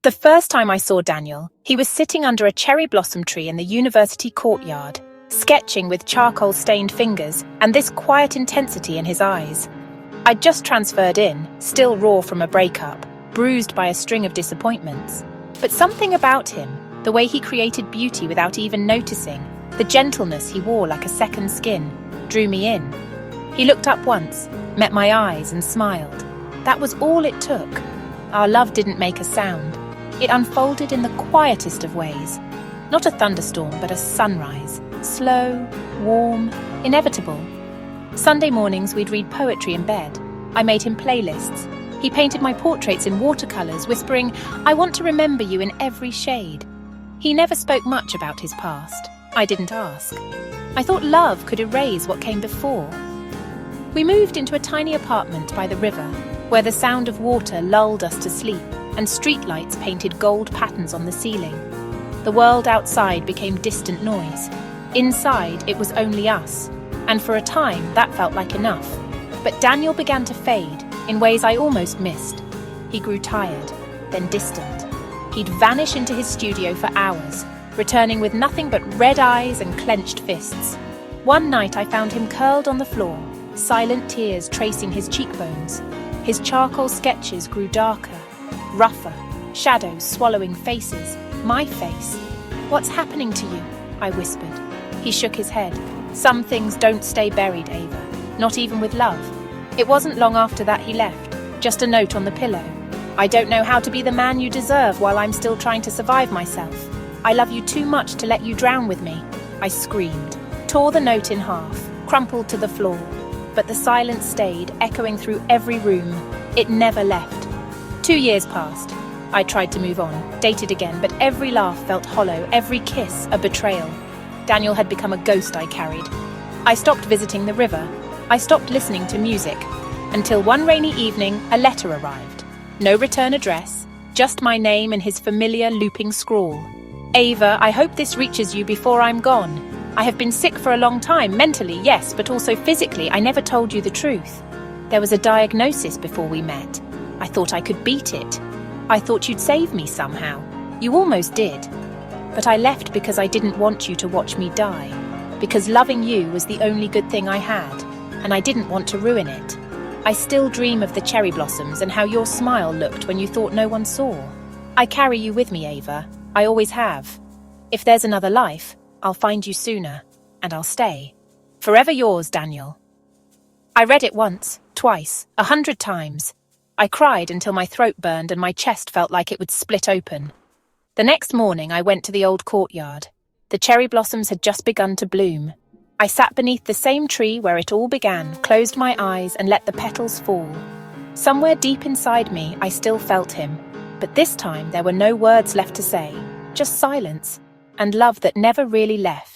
The first time I saw Daniel, he was sitting under a cherry blossom tree in the university courtyard, sketching with charcoal-stained fingers and this quiet intensity in his eyes. I'd just transferred in, still raw from a breakup, bruised by a string of disappointments. But something about him, the way he created beauty without even noticing, the gentleness he wore like a second skin, drew me in. He looked up once, met my eyes and smiled. That was all it took. Our love didn't make a sound. It unfolded in the quietest of ways. Not a thunderstorm, but a sunrise. Slow, warm, inevitable. Sunday mornings we'd read poetry in bed. I made him playlists. He painted my portraits in watercolors, whispering, "I want to remember you in every shade." He never spoke much about his past. I didn't ask. I thought love could erase what came before. We moved into a tiny apartment by the river, where the sound of water lulled us to sleep and streetlights painted gold patterns on the ceiling. The world outside became distant noise. Inside, it was only us, and for a time that felt like enough. But Daniel began to fade in ways I almost missed. He grew tired, then distant. He'd vanish into his studio for hours, returning with nothing but red eyes and clenched fists. One night I found him curled on the floor, silent tears tracing his cheekbones. His charcoal sketches grew darker, rougher, shadows swallowing faces, my face. "What's happening to you?" I whispered. He shook his head. "Some things don't stay buried, Ava, not even with love." It wasn't long after that he left, just a note on the pillow. "I don't know how to be the man you deserve while I'm still trying to survive myself. I love you too much to let you drown with me." I screamed, tore the note in half, crumpled to the floor. But the silence stayed, echoing through every room. It never left. 2 years passed. I tried to move on, dated again, but every laugh felt hollow, every kiss a betrayal. Daniel had become a ghost I carried. I stopped visiting the river. I stopped listening to music. Until one rainy evening, a letter arrived. No return address, just my name and his familiar looping scrawl. "Ava, I hope this reaches you before I'm gone. I have been sick for a long time, mentally, yes, but also physically. I never told you the truth. There was a diagnosis before we met. I thought I could beat it. I thought you'd save me somehow. You almost did. But I left because I didn't want you to watch me die. Because loving you was the only good thing I had, and I didn't want to ruin it. I still dream of the cherry blossoms and how your smile looked when you thought no one saw. I carry you with me, Ava. I always have. If there's another life, I'll find you sooner, and I'll stay. Forever yours, Daniel." I read it once, twice, 100 times. I cried until my throat burned and my chest felt like it would split open. The next morning I went to the old courtyard. The cherry blossoms had just begun to bloom. I sat beneath the same tree where it all began, closed my eyes and let the petals fall. Somewhere deep inside me I still felt him, but this time there were no words left to say, just silence, and love that never really left.